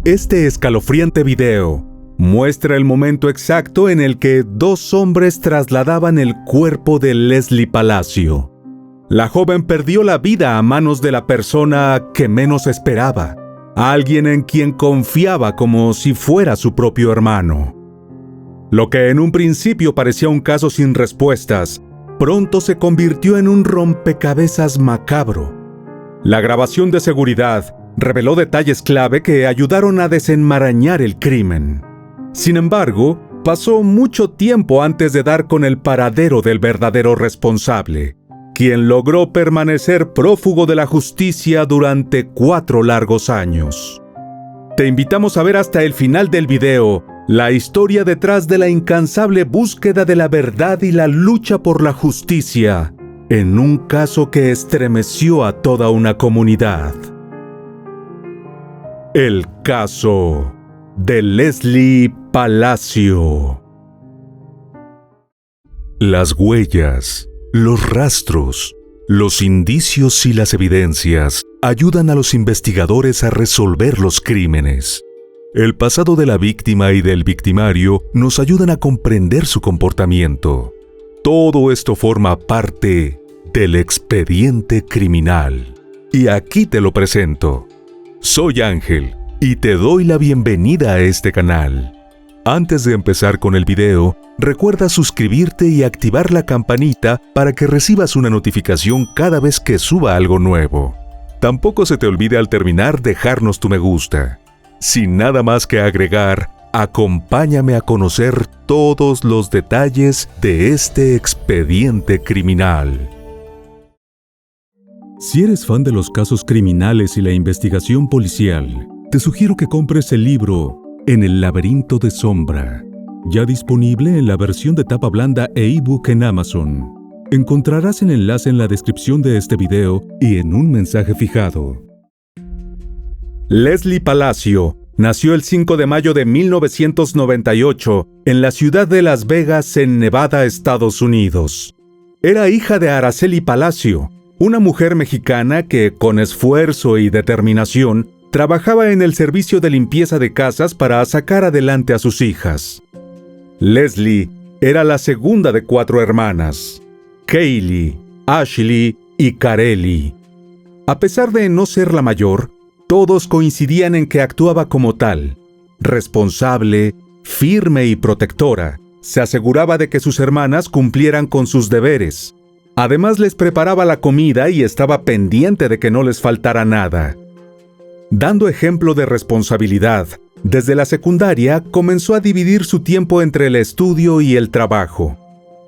Este escalofriante video muestra el momento exacto en el que dos hombres trasladaban el cuerpo de Leslie Palacio. La joven perdió la vida a manos de la persona que menos esperaba, alguien en quien confiaba como si fuera su propio hermano. Lo que en un principio parecía un caso sin respuestas, pronto se convirtió en un rompecabezas macabro. La grabación de seguridad reveló detalles clave que ayudaron a desenmarañar el crimen. Sin embargo, pasó mucho tiempo antes de dar con el paradero del verdadero responsable, quien logró permanecer prófugo de la justicia durante 4 largos años. Te invitamos a ver hasta el final del video la historia detrás de la incansable búsqueda de la verdad y la lucha por la justicia en un caso que estremeció a toda una comunidad. El caso de Leslie Palacio. Las huellas, los rastros, los indicios y las evidencias ayudan a los investigadores a resolver los crímenes. El pasado de la víctima y del victimario nos ayudan a comprender su comportamiento. Todo esto forma parte del expediente criminal. Y aquí te lo presento. Soy Ángel y te doy la bienvenida a este canal. Antes de empezar con el video, recuerda suscribirte y activar la campanita para que recibas una notificación cada vez que suba algo nuevo. Tampoco se te olvide al terminar dejarnos tu me gusta. Sin nada más que agregar, acompáñame a conocer todos los detalles de este expediente criminal. Si eres fan de los casos criminales y la investigación policial, te sugiero que compres el libro En el laberinto de sombra, ya disponible en la versión de tapa blanda e ebook en Amazon. Encontrarás el enlace en la descripción de este video y en un mensaje fijado. Leslie Palacio nació el 5 de mayo de 1998 en la ciudad de Las Vegas, en Nevada, Estados Unidos. Era hija de Araceli Palacio, una mujer mexicana que, con esfuerzo y determinación, trabajaba en el servicio de limpieza de casas para sacar adelante a sus hijas. Leslie era la segunda de 4 hermanas: Kaylee, Ashley y Kareli. A pesar de no ser la mayor, todos coincidían en que actuaba como tal, responsable, firme y protectora. Se aseguraba de que sus hermanas cumplieran con sus deberes. Además, les preparaba la comida y estaba pendiente de que no les faltara nada. Dando ejemplo de responsabilidad, desde la secundaria comenzó a dividir su tiempo entre el estudio y el trabajo.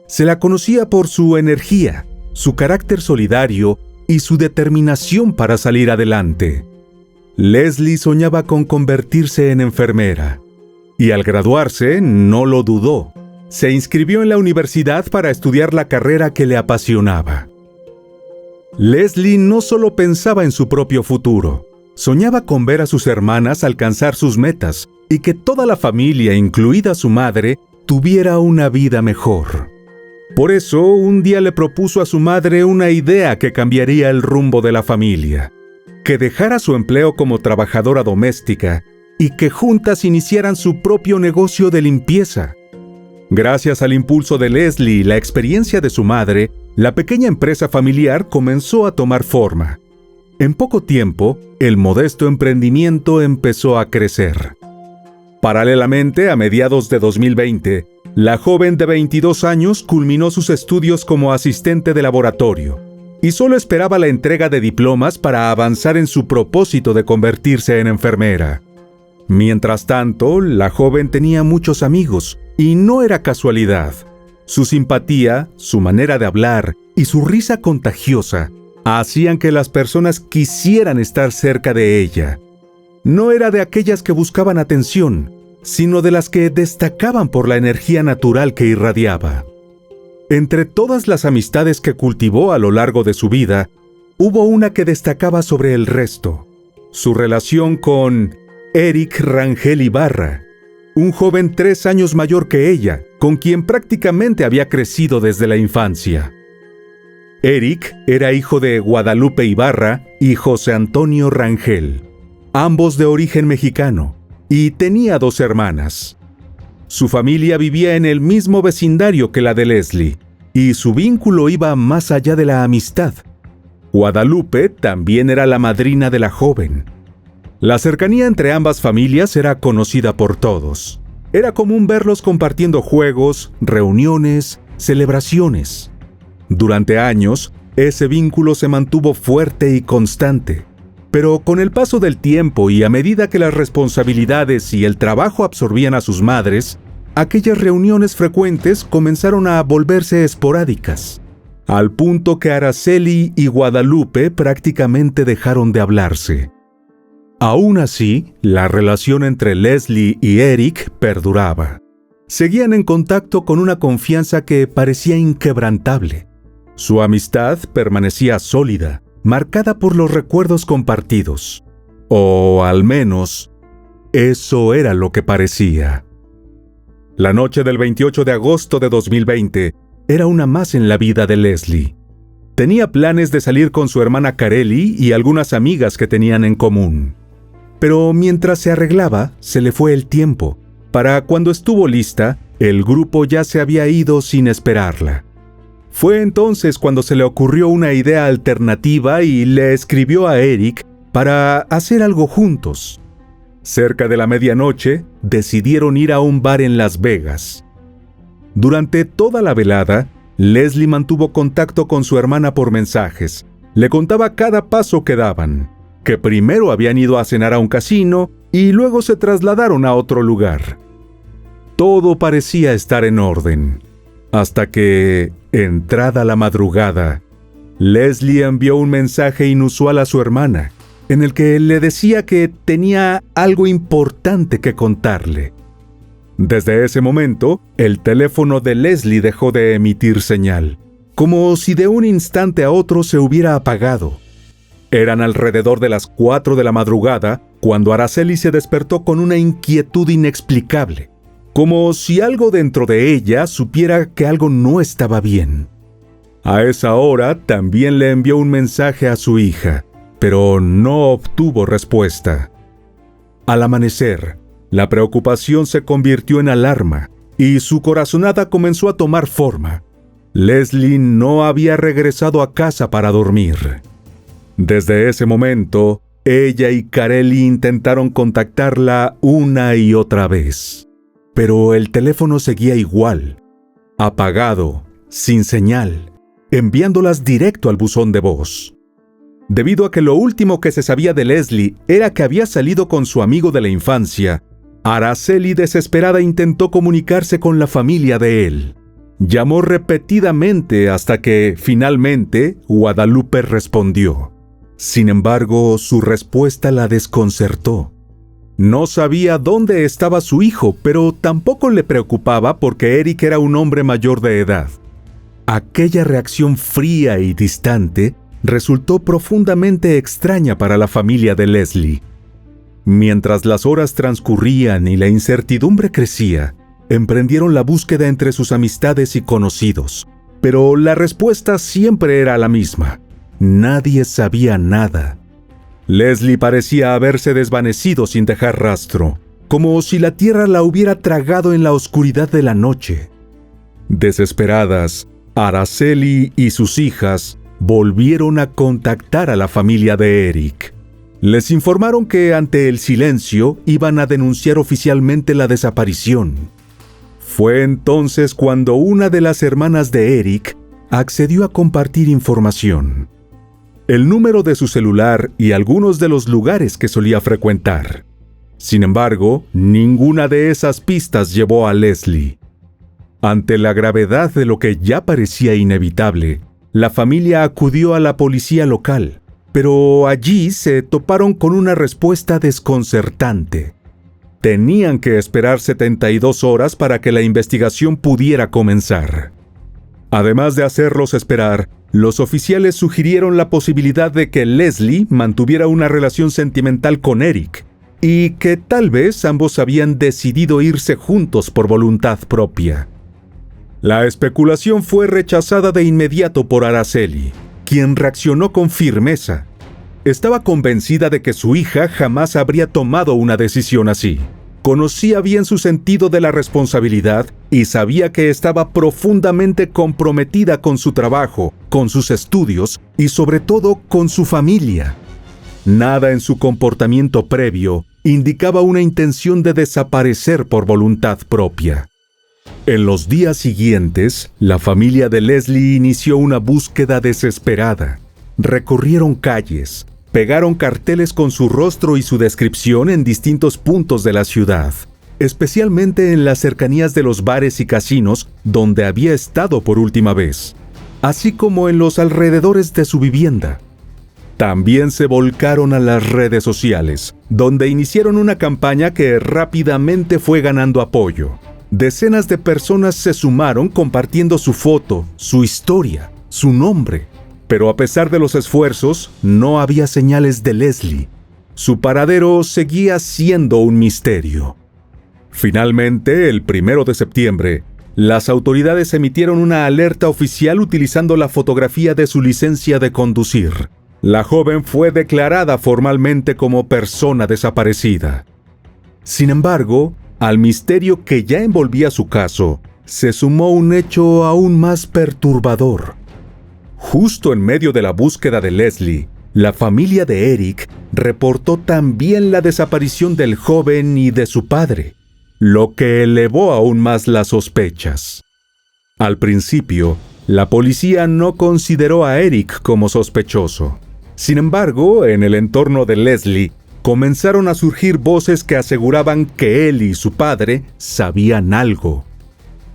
Se la conocía por su energía, su carácter solidario y su determinación para salir adelante. Leslie soñaba con convertirse en enfermera, y al graduarse no lo dudó. Se inscribió en la universidad para estudiar la carrera que le apasionaba. Leslie no solo pensaba en su propio futuro, soñaba con ver a sus hermanas alcanzar sus metas y que toda la familia, incluida su madre, tuviera una vida mejor. Por eso, un día le propuso a su madre una idea que cambiaría el rumbo de la familia: que dejara su empleo como trabajadora doméstica y que juntas iniciaran su propio negocio de limpieza. Gracias al impulso de Leslie y la experiencia de su madre, la pequeña empresa familiar comenzó a tomar forma. En poco tiempo, el modesto emprendimiento empezó a crecer. Paralelamente, a mediados de 2020, la joven de 22 años culminó sus estudios como asistente de laboratorio y solo esperaba la entrega de diplomas para avanzar en su propósito de convertirse en enfermera. Mientras tanto, la joven tenía muchos amigos, y no era casualidad. Su simpatía, su manera de hablar y su risa contagiosa hacían que las personas quisieran estar cerca de ella. No era de aquellas que buscaban atención, sino de las que destacaban por la energía natural que irradiaba. Entre todas las amistades que cultivó a lo largo de su vida, hubo una que destacaba sobre el resto: su relación con Eric Rangel Ibarra, un joven 3 años mayor que ella, con quien prácticamente había crecido desde la infancia. Eric era hijo de Guadalupe Ibarra y José Antonio Rangel, ambos de origen mexicano, y tenía 2 hermanas. Su familia vivía en el mismo vecindario que la de Leslie, y su vínculo iba más allá de la amistad. Guadalupe también era la madrina de la joven. La cercanía entre ambas familias era conocida por todos. Era común verlos compartiendo juegos, reuniones, celebraciones. Durante años, ese vínculo se mantuvo fuerte y constante. Pero con el paso del tiempo y a medida que las responsabilidades y el trabajo absorbían a sus madres, aquellas reuniones frecuentes comenzaron a volverse esporádicas, al punto que Araceli y Guadalupe prácticamente dejaron de hablarse. Aún así, la relación entre Leslie y Eric perduraba. Seguían en contacto con una confianza que parecía inquebrantable. Su amistad permanecía sólida, marcada por los recuerdos compartidos. O al menos, eso era lo que parecía. La noche del 28 de agosto de 2020 era una más en la vida de Leslie. Tenía planes de salir con su hermana Kareli y algunas amigas que tenían en común. Pero mientras se arreglaba, se le fue el tiempo. Para cuando estuvo lista, el grupo ya se había ido sin esperarla. Fue entonces cuando se le ocurrió una idea alternativa y le escribió a Eric para hacer algo juntos. Cerca de la medianoche, decidieron ir a un bar en Las Vegas. Durante toda la velada, Leslie mantuvo contacto con su hermana por mensajes. Le contaba cada paso que daban, que primero habían ido a cenar a un casino y luego se trasladaron a otro lugar. Todo parecía estar en orden, hasta que, entrada la madrugada, Leslie envió un mensaje inusual a su hermana, en el que le decía que tenía algo importante que contarle. Desde ese momento, el teléfono de Leslie dejó de emitir señal, como si de un instante a otro se hubiera apagado. Eran alrededor de las 4 de la madrugada cuando Araceli se despertó con una inquietud inexplicable, como si algo dentro de ella supiera que algo no estaba bien. A esa hora también le envió un mensaje a su hija, pero no obtuvo respuesta. Al amanecer, la preocupación se convirtió en alarma y su corazonada comenzó a tomar forma. Leslie no había regresado a casa para dormir. Desde ese momento, ella y Kareli intentaron contactarla una y otra vez. Pero el teléfono seguía igual, apagado, sin señal, enviándolas directo al buzón de voz. Debido a que lo último que se sabía de Leslie era que había salido con su amigo de la infancia, Araceli desesperada intentó comunicarse con la familia de él. Llamó repetidamente hasta que, finalmente, Guadalupe respondió. Sin embargo, su respuesta la desconcertó. No sabía dónde estaba su hijo, pero tampoco le preocupaba porque Eric era un hombre mayor de edad. Aquella reacción fría y distante resultó profundamente extraña para la familia de Leslie. Mientras las horas transcurrían y la incertidumbre crecía, emprendieron la búsqueda entre sus amistades y conocidos, pero la respuesta siempre era la misma. Nadie sabía nada. Leslie parecía haberse desvanecido sin dejar rastro, como si la tierra la hubiera tragado en la oscuridad de la noche. Desesperadas, Araceli y sus hijas volvieron a contactar a la familia de Eric. Les informaron que ante el silencio iban a denunciar oficialmente la desaparición. Fue entonces cuando una de las hermanas de Eric accedió a compartir información. El número de su celular y algunos de los lugares que solía frecuentar. Sin embargo, ninguna de esas pistas llevó a Leslie. Ante la gravedad de lo que ya parecía inevitable, la familia acudió a la policía local, pero allí se toparon con una respuesta desconcertante. Tenían que esperar 72 horas para que la investigación pudiera comenzar. Además de hacerlos esperar, los oficiales sugirieron la posibilidad de que Leslie mantuviera una relación sentimental con Eric y que tal vez ambos habían decidido irse juntos por voluntad propia. La especulación fue rechazada de inmediato por Araceli, quien reaccionó con firmeza. Estaba convencida de que su hija jamás habría tomado una decisión así. Conocía bien su sentido de la responsabilidad y sabía que estaba profundamente comprometida con su trabajo, con sus estudios y sobre todo con su familia. Nada en su comportamiento previo indicaba una intención de desaparecer por voluntad propia. En los días siguientes, la familia de Leslie inició una búsqueda desesperada. Recorrieron calles, pegaron carteles con su rostro y su descripción en distintos puntos de la ciudad, especialmente en las cercanías de los bares y casinos donde había estado por última vez, así como en los alrededores de su vivienda. También se volcaron a las redes sociales, donde iniciaron una campaña que rápidamente fue ganando apoyo. Decenas de personas se sumaron compartiendo su foto, su historia, su nombre. Pero a pesar de los esfuerzos, no había señales de Leslie. Su paradero seguía siendo un misterio. Finalmente, el 1 de septiembre, las autoridades emitieron una alerta oficial utilizando la fotografía de su licencia de conducir. La joven fue declarada formalmente como persona desaparecida. Sin embargo, al misterio que ya envolvía su caso, se sumó un hecho aún más perturbador. Justo en medio de la búsqueda de Leslie, la familia de Eric reportó también la desaparición del joven y de su padre, lo que elevó aún más las sospechas. Al principio, la policía no consideró a Eric como sospechoso. Sin embargo, en el entorno de Leslie, comenzaron a surgir voces que aseguraban que él y su padre sabían algo.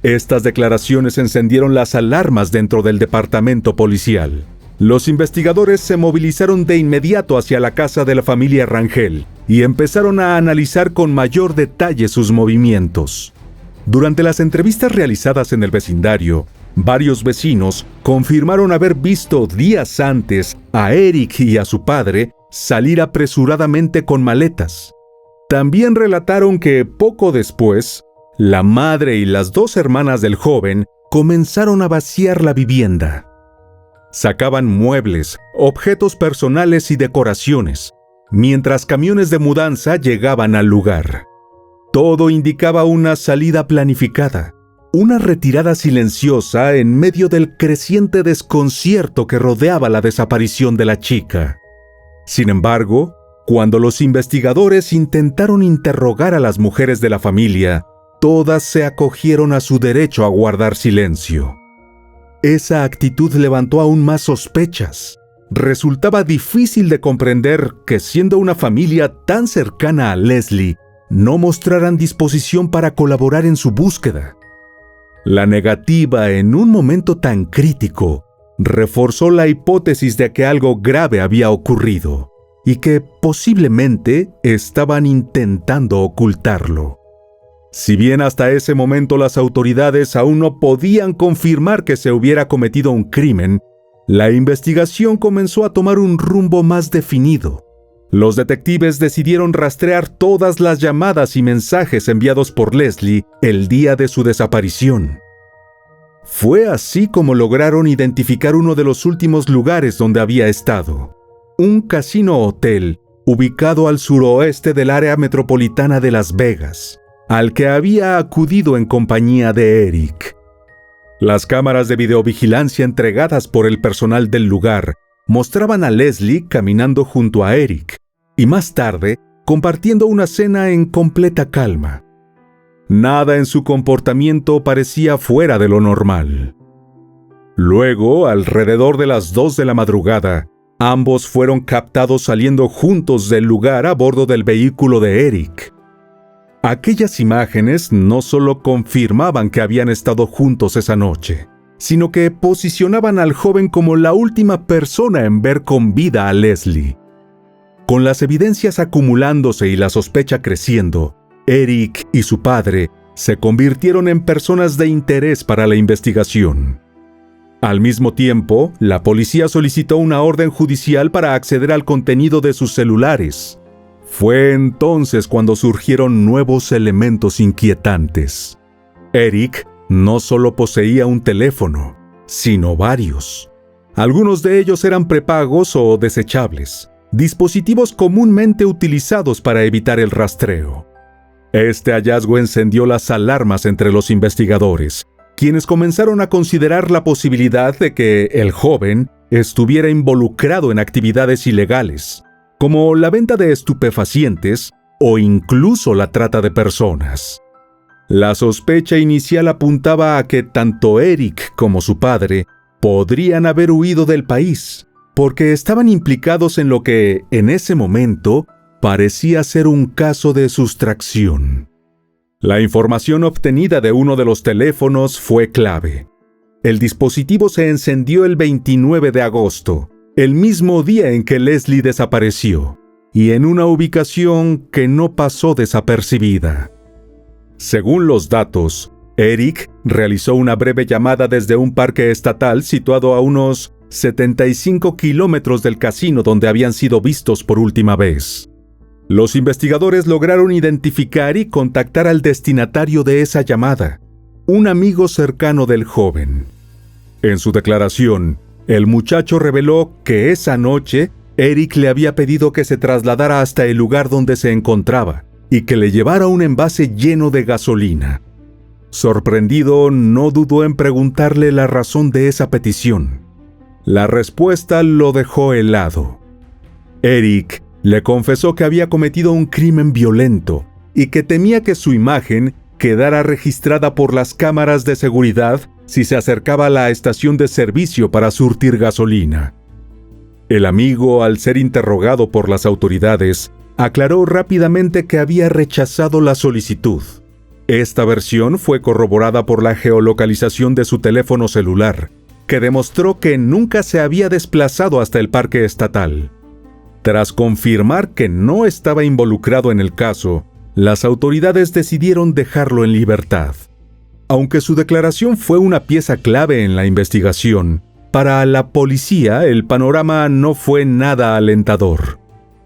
Estas declaraciones encendieron las alarmas dentro del departamento policial. Los investigadores se movilizaron de inmediato hacia la casa de la familia Rangel y empezaron a analizar con mayor detalle sus movimientos. Durante las entrevistas realizadas en el vecindario, varios vecinos confirmaron haber visto días antes a Eric y a su padre salir apresuradamente con maletas. También relataron que poco después, la madre y las 2 hermanas del joven comenzaron a vaciar la vivienda. Sacaban muebles, objetos personales y decoraciones, mientras camiones de mudanza llegaban al lugar. Todo indicaba una salida planificada, una retirada silenciosa en medio del creciente desconcierto que rodeaba la desaparición de la chica. Sin embargo, cuando los investigadores intentaron interrogar a las mujeres de la familia, todas se acogieron a su derecho a guardar silencio. Esa actitud levantó aún más sospechas. Resultaba difícil de comprender que, siendo una familia tan cercana a Leslie, no mostraran disposición para colaborar en su búsqueda. La negativa en un momento tan crítico reforzó la hipótesis de que algo grave había ocurrido y que posiblemente estaban intentando ocultarlo. Si bien hasta ese momento las autoridades aún no podían confirmar que se hubiera cometido un crimen, la investigación comenzó a tomar un rumbo más definido. Los detectives decidieron rastrear todas las llamadas y mensajes enviados por Leslie el día de su desaparición. Fue así como lograron identificar uno de los últimos lugares donde había estado: un casino-hotel ubicado al suroeste del área metropolitana de Las Vegas, al que había acudido en compañía de Eric. Las cámaras de videovigilancia entregadas por el personal del lugar mostraban a Leslie caminando junto a Eric y más tarde compartiendo una cena en completa calma. Nada en su comportamiento parecía fuera de lo normal. Luego, alrededor de las 2 de la madrugada, ambos fueron captados saliendo juntos del lugar a bordo del vehículo de Eric. Aquellas imágenes no solo confirmaban que habían estado juntos esa noche, sino que posicionaban al joven como la última persona en ver con vida a Leslie. Con las evidencias acumulándose y la sospecha creciendo, Eric y su padre se convirtieron en personas de interés para la investigación. Al mismo tiempo, la policía solicitó una orden judicial para acceder al contenido de sus celulares. Fue entonces cuando surgieron nuevos elementos inquietantes. Eric no solo poseía un teléfono, sino varios. Algunos de ellos eran prepagos o desechables, dispositivos comúnmente utilizados para evitar el rastreo. Este hallazgo encendió las alarmas entre los investigadores, quienes comenzaron a considerar la posibilidad de que el joven estuviera involucrado en actividades ilegales, como la venta de estupefacientes o incluso la trata de personas. La sospecha inicial apuntaba a que tanto Eric como su padre podrían haber huido del país, porque estaban implicados en lo que, en ese momento, parecía ser un caso de sustracción. La información obtenida de uno de los teléfonos fue clave. El dispositivo se encendió el 29 de agosto, el mismo día en que Leslie desapareció, y en una ubicación que no pasó desapercibida. Según los datos, Eric realizó una breve llamada desde un parque estatal situado a unos 75 kilómetros del casino donde habían sido vistos por última vez. Los investigadores lograron identificar y contactar al destinatario de esa llamada, un amigo cercano del joven. En su declaración, el muchacho reveló que esa noche Eric le había pedido que se trasladara hasta el lugar donde se encontraba y que le llevara un envase lleno de gasolina. Sorprendido, no dudó en preguntarle la razón de esa petición. La respuesta lo dejó helado. Eric le confesó que había cometido un crimen violento y que temía que su imagen quedara registrada por las cámaras de seguridad si se acercaba a la estación de servicio para surtir gasolina. El amigo, al ser interrogado por las autoridades, aclaró rápidamente que había rechazado la solicitud. Esta versión fue corroborada por la geolocalización de su teléfono celular, que demostró que nunca se había desplazado hasta el parque estatal. Tras confirmar que no estaba involucrado en el caso, las autoridades decidieron dejarlo en libertad. Aunque su declaración fue una pieza clave en la investigación, para la policía el panorama no fue nada alentador.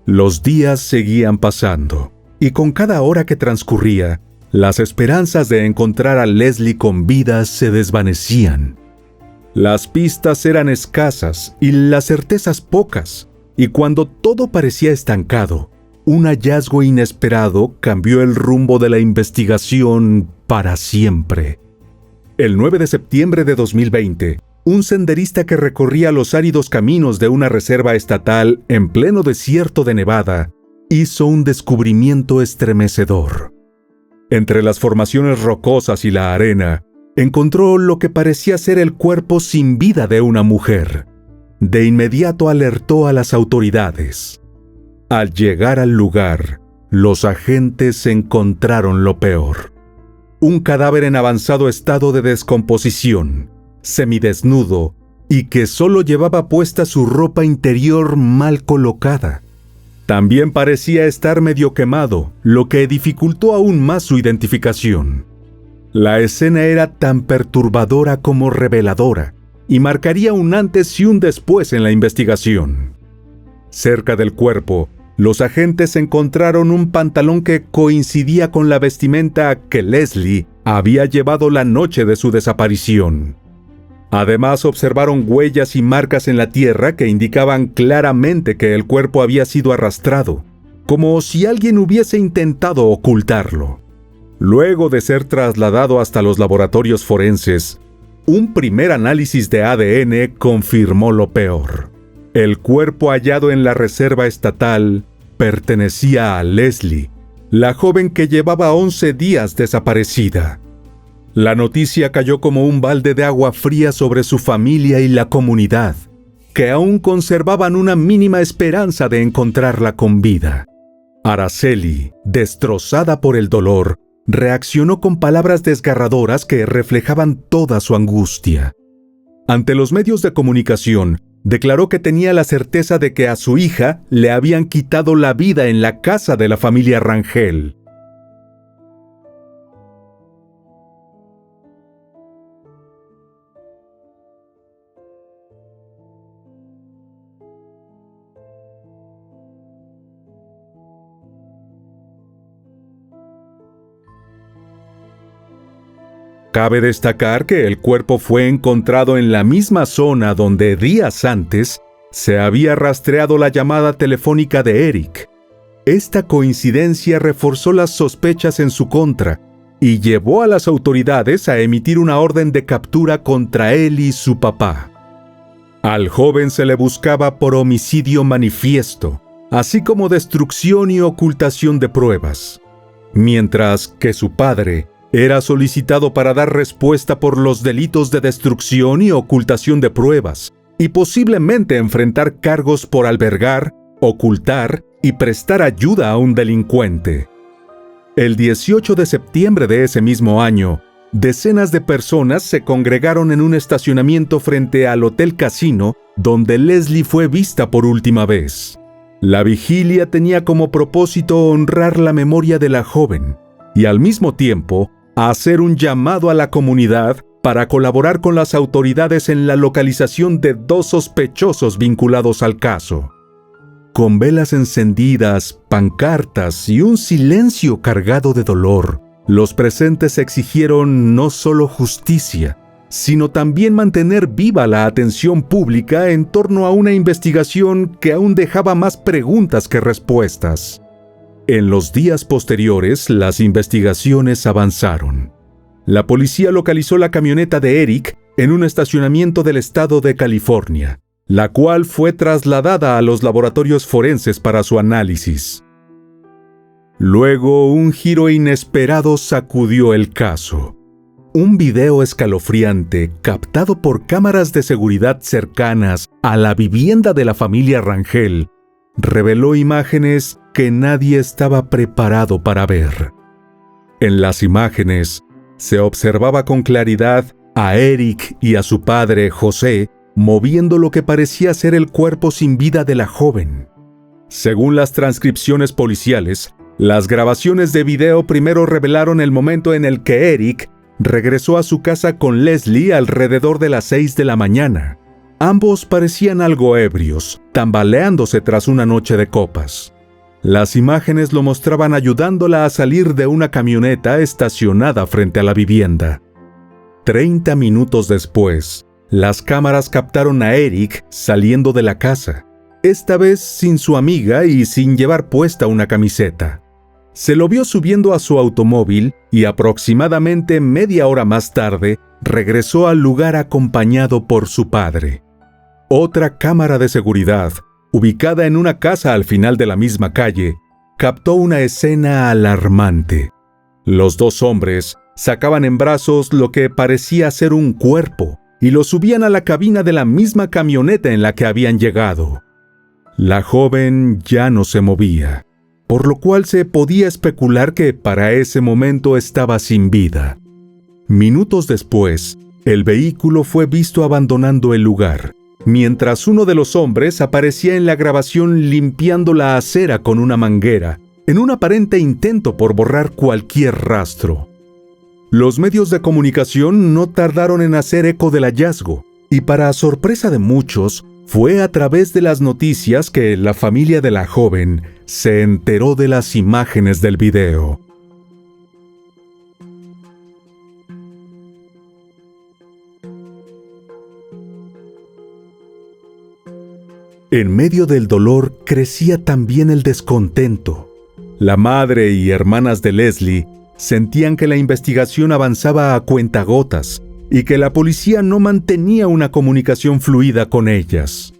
Los días seguían pasando, y con cada hora que transcurría, las esperanzas de encontrar a Leslie con vida se desvanecían. Las pistas eran escasas y las certezas pocas, y cuando todo parecía estancado, un hallazgo inesperado cambió el rumbo de la investigación para siempre. El 9 de septiembre de 2020, un senderista que recorría los áridos caminos de una reserva estatal en pleno desierto de Nevada, hizo un descubrimiento estremecedor. Entre las formaciones rocosas y la arena, encontró lo que parecía ser el cuerpo sin vida de una mujer. De inmediato alertó a las autoridades. Al llegar al lugar, los agentes encontraron lo peor. Un cadáver en avanzado estado de descomposición, semidesnudo, y que solo llevaba puesta su ropa interior mal colocada. También parecía estar medio quemado, lo que dificultó aún más su identificación. La escena era tan perturbadora como reveladora, y marcaría un antes y un después en la investigación. Cerca del cuerpo, los agentes encontraron un pantalón que coincidía con la vestimenta que Leslie había llevado la noche de su desaparición. Además, observaron huellas y marcas en la tierra que indicaban claramente que el cuerpo había sido arrastrado, como si alguien hubiese intentado ocultarlo. Luego de ser trasladado hasta los laboratorios forenses, un primer análisis de ADN confirmó lo peor. El cuerpo hallado en la reserva estatal pertenecía a Leslie, la joven que llevaba 11 días desaparecida. La noticia cayó como un balde de agua fría sobre su familia y la comunidad, que aún conservaban una mínima esperanza de encontrarla con vida. Araceli, destrozada por el dolor, reaccionó con palabras desgarradoras que reflejaban toda su angustia. Ante los medios de comunicación, declaró que tenía la certeza de que a su hija le habían quitado la vida en la casa de la familia Rangel. Cabe destacar que el cuerpo fue encontrado en la misma zona donde días antes se había rastreado la llamada telefónica de Eric. Esta coincidencia reforzó las sospechas en su contra y llevó a las autoridades a emitir una orden de captura contra él y su papá. Al joven se le buscaba por homicidio manifiesto, así como destrucción y ocultación de pruebas, mientras que su padre era solicitado para dar respuesta por los delitos de destrucción y ocultación de pruebas, y posiblemente enfrentar cargos por albergar, ocultar y prestar ayuda a un delincuente. El 18 de septiembre de ese mismo año, decenas de personas se congregaron en un estacionamiento frente al Hotel Casino, donde Leslie fue vista por última vez. La vigilia tenía como propósito honrar la memoria de la joven y al mismo tiempo hacer un llamado a la comunidad para colaborar con las autoridades en la localización de 2 sospechosos vinculados al caso. Con velas encendidas, pancartas y un silencio cargado de dolor, los presentes exigieron no solo justicia, sino también mantener viva la atención pública en torno a una investigación que aún dejaba más preguntas que respuestas. En los días posteriores, las investigaciones avanzaron. La policía localizó la camioneta de Eric en un estacionamiento del estado de California, la cual fue trasladada a los laboratorios forenses para su análisis. Luego, un giro inesperado sacudió el caso. Un video escalofriante, captado por cámaras de seguridad cercanas a la vivienda de la familia Rangel, reveló imágenes que nadie estaba preparado para ver. En las imágenes, se observaba con claridad a Eric y a su padre, José, moviendo lo que parecía ser el cuerpo sin vida de la joven. Según las transcripciones policiales, las grabaciones de video primero revelaron el momento en el que Eric regresó a su casa con Leslie alrededor de las 6 de la mañana. Ambos parecían algo ebrios, tambaleándose tras una noche de copas. Las imágenes lo mostraban ayudándola a salir de una camioneta estacionada frente a la vivienda. 30 minutos después, las cámaras captaron a Eric saliendo de la casa, esta vez sin su amiga y sin llevar puesta una camiseta. Se lo vio subiendo a su automóvil y aproximadamente media hora más tarde regresó al lugar acompañado por su padre. Otra cámara de seguridad, ubicada en una casa al final de la misma calle, captó una escena alarmante. Los 2 hombres sacaban en brazos lo que parecía ser un cuerpo y lo subían a la cabina de la misma camioneta en la que habían llegado. La joven ya no se movía, por lo cual se podía especular que para ese momento estaba sin vida. Minutos después, el vehículo fue visto abandonando el lugar, mientras uno de los hombres aparecía en la grabación limpiando la acera con una manguera, en un aparente intento por borrar cualquier rastro. Los medios de comunicación no tardaron en hacer eco del hallazgo, y para sorpresa de muchos, fue a través de las noticias que la familia de la joven se enteró de las imágenes del video. En medio del dolor crecía también el descontento. La madre y hermanas de Leslie sentían que la investigación avanzaba a cuentagotas y que la policía no mantenía una comunicación fluida con ellas.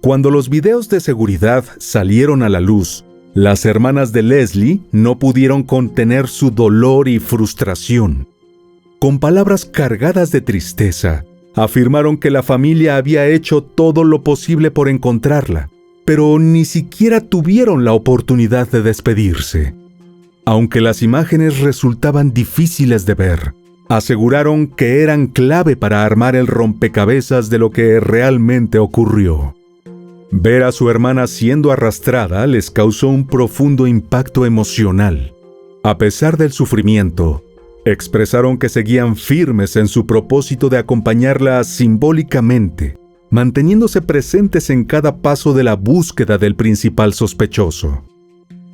Cuando los videos de seguridad salieron a la luz, las hermanas de Leslie no pudieron contener su dolor y frustración. Con palabras cargadas de tristeza, afirmaron que la familia había hecho todo lo posible por encontrarla, pero ni siquiera tuvieron la oportunidad de despedirse. Aunque las imágenes resultaban difíciles de ver, aseguraron que eran clave para armar el rompecabezas de lo que realmente ocurrió. Ver a su hermana siendo arrastrada les causó un profundo impacto emocional. A pesar del sufrimiento, expresaron que seguían firmes en su propósito de acompañarla simbólicamente, manteniéndose presentes en cada paso de la búsqueda del principal sospechoso.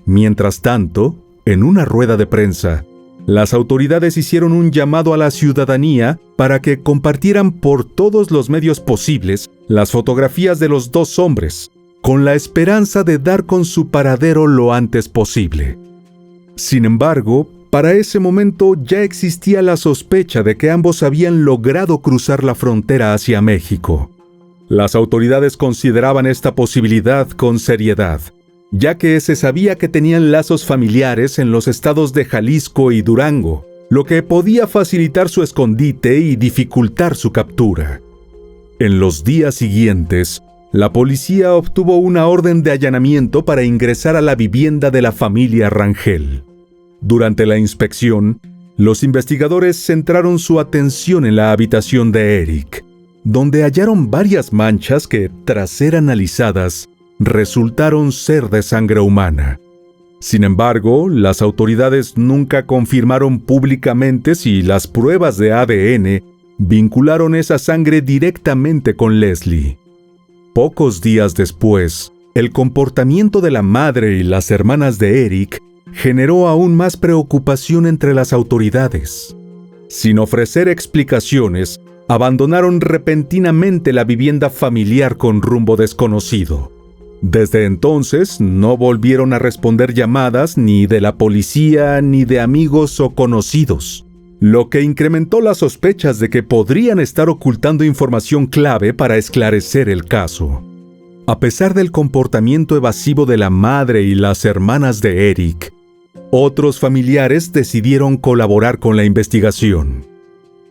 Mientras tanto, en una rueda de prensa, las autoridades hicieron un llamado a la ciudadanía para que compartieran por todos los medios posibles las fotografías de los 2 hombres, con la esperanza de dar con su paradero lo antes posible. Sin embargo, para ese momento ya existía la sospecha de que ambos habían logrado cruzar la frontera hacia México. Las autoridades consideraban esta posibilidad con seriedad, ya que se sabía que tenían lazos familiares en los estados de Jalisco y Durango, lo que podía facilitar su escondite y dificultar su captura. En los días siguientes, la policía obtuvo una orden de allanamiento para ingresar a la vivienda de la familia Rangel. Durante la inspección, los investigadores centraron su atención en la habitación de Eric, donde hallaron varias manchas que, tras ser analizadas, resultaron ser de sangre humana. Sin embargo, las autoridades nunca confirmaron públicamente si las pruebas de ADN vincularon esa sangre directamente con Leslie. Pocos días después, el comportamiento de la madre y las hermanas de Eric generó aún más preocupación entre las autoridades. Sin ofrecer explicaciones, abandonaron repentinamente la vivienda familiar con rumbo desconocido. Desde entonces no volvieron a responder llamadas ni de la policía ni de amigos o conocidos, lo que incrementó las sospechas de que podrían estar ocultando información clave para esclarecer el caso. A pesar del comportamiento evasivo de la madre y las hermanas de Eric, otros familiares decidieron colaborar con la investigación.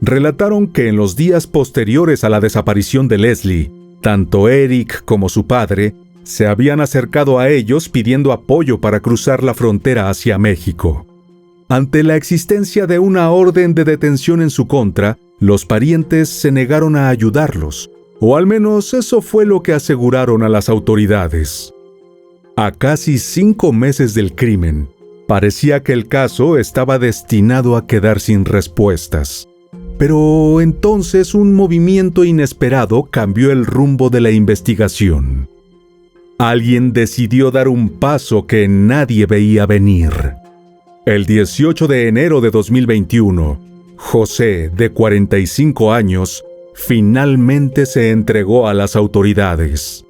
Relataron que en los días posteriores a la desaparición de Leslie, tanto Eric como su padre se habían acercado a ellos pidiendo apoyo para cruzar la frontera hacia México. Ante la existencia de una orden de detención en su contra, los parientes se negaron a ayudarlos, o al menos eso fue lo que aseguraron a las autoridades. A casi 5 meses del crimen, parecía que el caso estaba destinado a quedar sin respuestas. Pero entonces un movimiento inesperado cambió el rumbo de la investigación. Alguien decidió dar un paso que nadie veía venir. El 18 de enero de 2021, José, de 45 años, finalmente se entregó a las autoridades.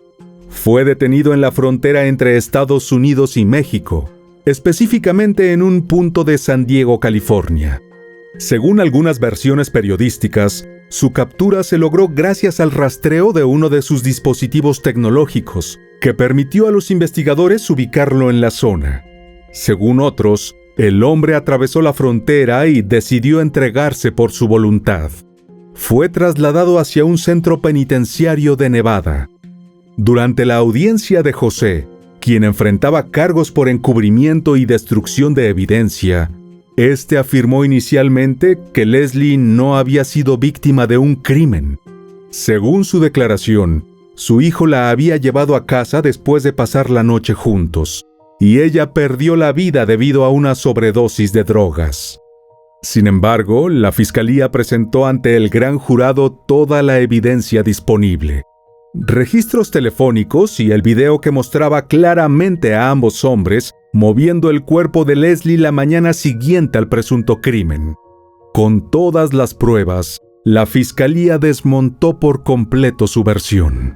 Fue detenido en la frontera entre Estados Unidos y México, específicamente en un punto de San Diego, California. Según algunas versiones periodísticas, su captura se logró gracias al rastreo de uno de sus dispositivos tecnológicos, que permitió a los investigadores ubicarlo en la zona. Según otros, el hombre atravesó la frontera y decidió entregarse por su voluntad. Fue trasladado hacia un centro penitenciario de Nevada. Durante la audiencia de José, quien enfrentaba cargos por encubrimiento y destrucción de evidencia, este afirmó inicialmente que Leslie no había sido víctima de un crimen. Según su declaración, su hijo la había llevado a casa después de pasar la noche juntos, y ella perdió la vida debido a una sobredosis de drogas. Sin embargo, la fiscalía presentó ante el gran jurado toda la evidencia disponible. Registros telefónicos y el video que mostraba claramente a ambos hombres moviendo el cuerpo de Leslie la mañana siguiente al presunto crimen. Con todas las pruebas, la fiscalía desmontó por completo su versión.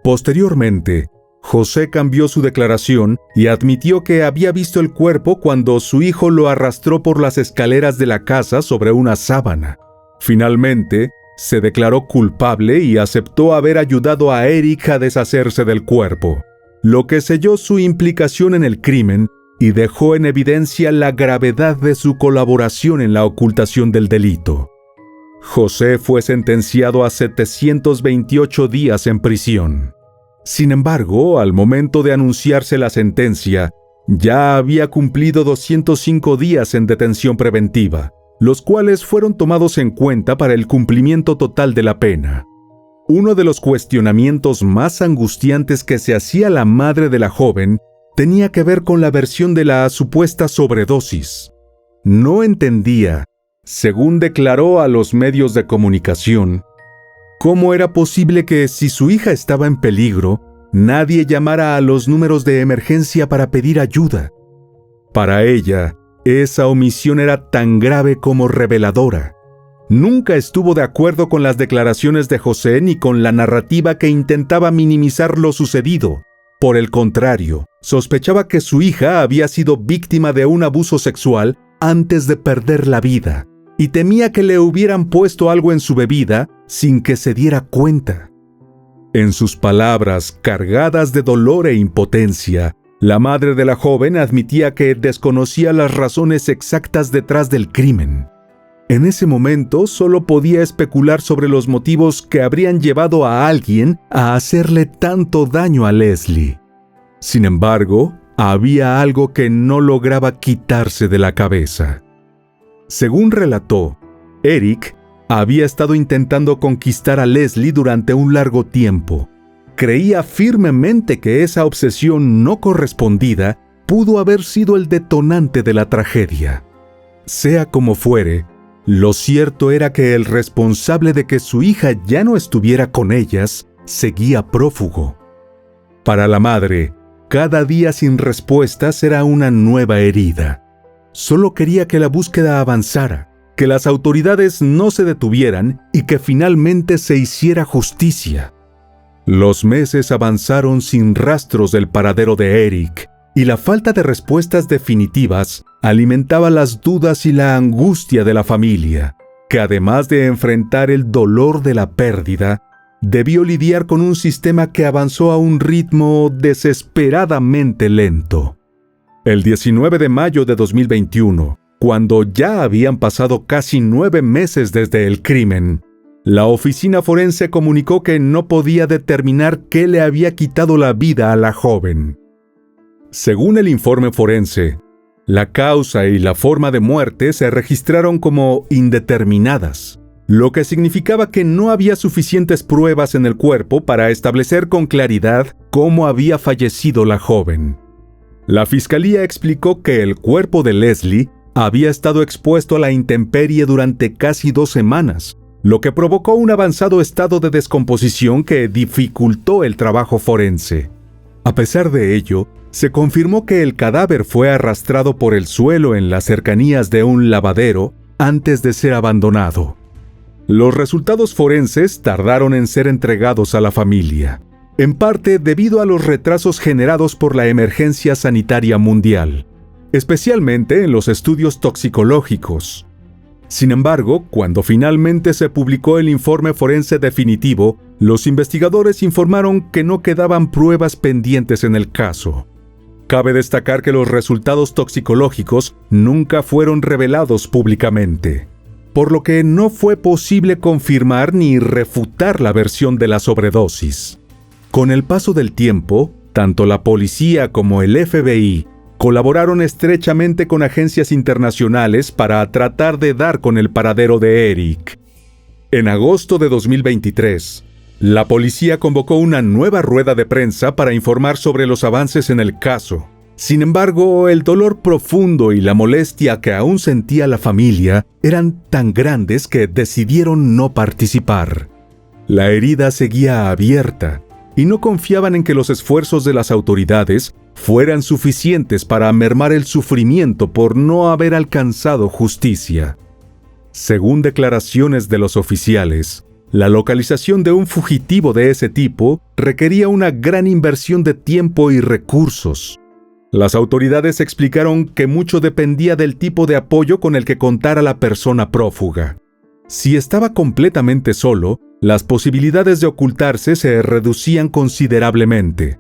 Posteriormente, José cambió su declaración y admitió que había visto el cuerpo cuando su hijo lo arrastró por las escaleras de la casa sobre una sábana. Finalmente, se declaró culpable y aceptó haber ayudado a Eric a deshacerse del cuerpo, lo que selló su implicación en el crimen y dejó en evidencia la gravedad de su colaboración en la ocultación del delito. José fue sentenciado a 728 días en prisión. Sin embargo, al momento de anunciarse la sentencia, ya había cumplido 205 días en detención preventiva, los cuales fueron tomados en cuenta para el cumplimiento total de la pena. Uno de los cuestionamientos más angustiantes que se hacía la madre de la joven tenía que ver con la versión de la supuesta sobredosis. No entendía, según declaró a los medios de comunicación, cómo era posible que, si su hija estaba en peligro, nadie llamara a los números de emergencia para pedir ayuda. Para ella, esa omisión era tan grave como reveladora. Nunca estuvo de acuerdo con las declaraciones de José ni con la narrativa que intentaba minimizar lo sucedido. Por el contrario, sospechaba que su hija había sido víctima de un abuso sexual antes de perder la vida, y temía que le hubieran puesto algo en su bebida sin que se diera cuenta. En sus palabras, cargadas de dolor e impotencia, la madre de la joven admitía que desconocía las razones exactas detrás del crimen. En ese momento solo podía especular sobre los motivos que habrían llevado a alguien a hacerle tanto daño a Leslie. Sin embargo, había algo que no lograba quitarse de la cabeza. Según relató, Eric había estado intentando conquistar a Leslie durante un largo tiempo. Creía firmemente que esa obsesión no correspondida pudo haber sido el detonante de la tragedia. Sea como fuere, lo cierto era que el responsable de que su hija ya no estuviera con ellas seguía prófugo. Para la madre, cada día sin respuestas era una nueva herida. Solo quería que la búsqueda avanzara, que las autoridades no se detuvieran y que finalmente se hiciera justicia. Los meses avanzaron sin rastros del paradero de Eric, y la falta de respuestas definitivas alimentaba las dudas y la angustia de la familia, que además de enfrentar el dolor de la pérdida, debió lidiar con un sistema que avanzó a un ritmo desesperadamente lento. El 19 de mayo de 2021, cuando ya habían pasado casi 9 meses desde el crimen, la oficina forense comunicó que no podía determinar qué le había quitado la vida a la joven. Según el informe forense, la causa y la forma de muerte se registraron como indeterminadas, lo que significaba que no había suficientes pruebas en el cuerpo para establecer con claridad cómo había fallecido la joven. La fiscalía explicó que el cuerpo de Leslie había estado expuesto a la intemperie durante casi 2 semanas, lo que provocó un avanzado estado de descomposición que dificultó el trabajo forense. A pesar de ello, se confirmó que el cadáver fue arrastrado por el suelo en las cercanías de un lavadero antes de ser abandonado. Los resultados forenses tardaron en ser entregados a la familia, en parte debido a los retrasos generados por la emergencia sanitaria mundial, especialmente en los estudios toxicológicos. Sin embargo, cuando finalmente se publicó el informe forense definitivo, los investigadores informaron que no quedaban pruebas pendientes en el caso. Cabe destacar que los resultados toxicológicos nunca fueron revelados públicamente, por lo que no fue posible confirmar ni refutar la versión de la sobredosis. Con el paso del tiempo, tanto la policía como el FBI colaboraron estrechamente con agencias internacionales para tratar de dar con el paradero de Eric. En agosto de 2023, la policía convocó una nueva rueda de prensa para informar sobre los avances en el caso. Sin embargo, el dolor profundo y la molestia que aún sentía la familia eran tan grandes que decidieron no participar. La herida seguía abierta y no confiaban en que los esfuerzos de las autoridades fueran suficientes para mermar el sufrimiento por no haber alcanzado justicia. Según declaraciones de los oficiales, la localización de un fugitivo de ese tipo requería una gran inversión de tiempo y recursos. Las autoridades explicaron que mucho dependía del tipo de apoyo con el que contara la persona prófuga. Si estaba completamente solo, las posibilidades de ocultarse se reducían considerablemente.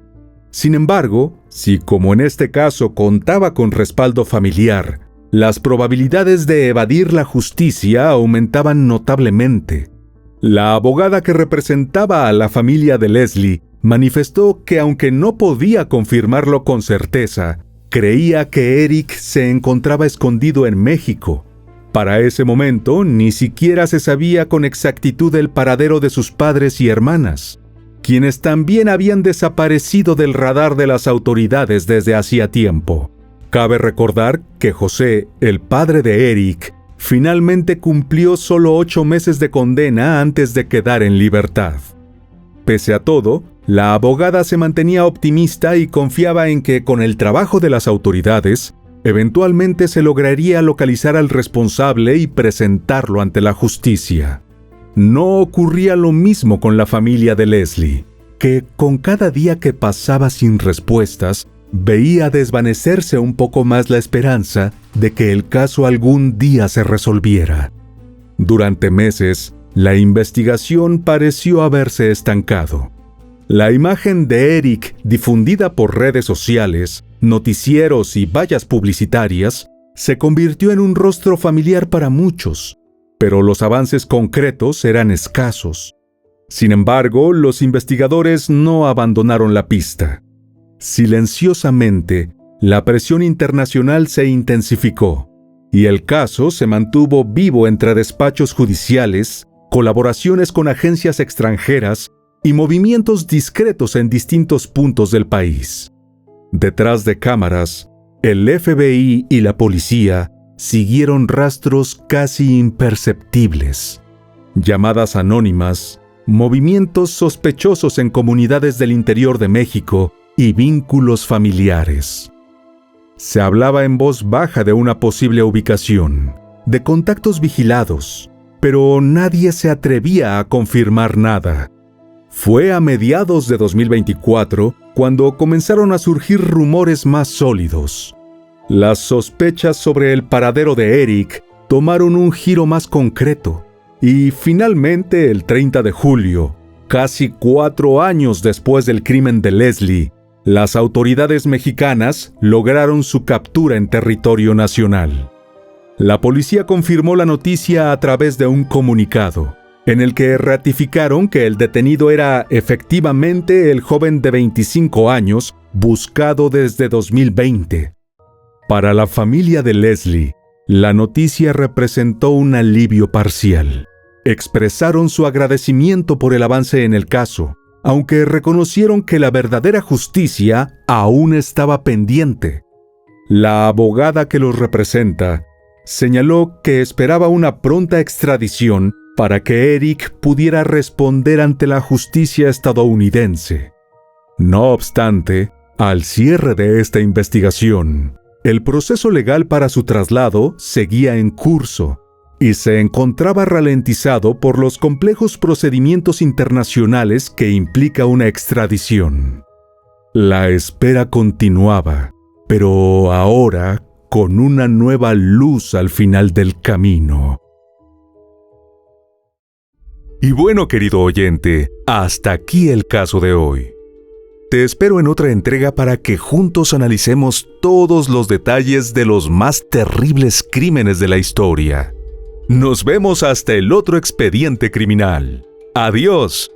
Sin embargo, si como en este caso contaba con respaldo familiar, las probabilidades de evadir la justicia aumentaban notablemente. La abogada que representaba a la familia de Leslie manifestó que aunque no podía confirmarlo con certeza, creía que Eric se encontraba escondido en México. Para ese momento, ni siquiera se sabía con exactitud el paradero de sus padres y hermanas, quienes también habían desaparecido del radar de las autoridades desde hacía tiempo. Cabe recordar que José, el padre de Eric, finalmente cumplió solo 8 meses de condena antes de quedar en libertad. Pese a todo, la abogada se mantenía optimista y confiaba en que con el trabajo de las autoridades, eventualmente se lograría localizar al responsable y presentarlo ante la justicia. No ocurría lo mismo con la familia de Leslie. que con cada día que pasaba sin respuestas, veía desvanecerse un poco más la esperanza de que el caso algún día se resolviera. Durante meses, la investigación pareció haberse estancado. La imagen de Eric, difundida por redes sociales, noticieros y vallas publicitarias, se convirtió en un rostro familiar para muchos, pero los avances concretos eran escasos. Sin embargo, los investigadores no abandonaron la pista. Silenciosamente, la presión internacional se intensificó, y el caso se mantuvo vivo entre despachos judiciales, colaboraciones con agencias extranjeras y movimientos discretos en distintos puntos del país. Detrás de cámaras, el FBI y la policía siguieron rastros casi imperceptibles. Llamadas anónimas, movimientos sospechosos en comunidades del interior de México y vínculos familiares. Se hablaba en voz baja de una posible ubicación, de contactos vigilados, pero nadie se atrevía a confirmar nada. Fue a mediados de 2024 cuando comenzaron a surgir rumores más sólidos. Las sospechas sobre el paradero de Eric tomaron un giro más concreto, y finalmente el 30 de julio, casi 4 años después del crimen de Leslie, las autoridades mexicanas lograron su captura en territorio nacional. La policía confirmó la noticia a través de un comunicado, en el que ratificaron que el detenido era efectivamente el joven de 25 años buscado desde 2020. Para la familia de Leslie, la noticia representó un alivio parcial. Expresaron su agradecimiento por el avance en el caso, aunque reconocieron que la verdadera justicia aún estaba pendiente. La abogada que los representa señaló que esperaba una pronta extradición para que Eric pudiera responder ante la justicia estadounidense. No obstante, al cierre de esta investigación, el proceso legal para su traslado seguía en curso y se encontraba ralentizado por los complejos procedimientos internacionales que implica una extradición. La espera continuaba, pero ahora con una nueva luz al final del camino. Y bueno, querido oyente, hasta aquí el caso de hoy. Te espero en otra entrega para que juntos analicemos todos los detalles de los más terribles crímenes de la historia. Nos vemos hasta el otro expediente criminal. ¡Adiós!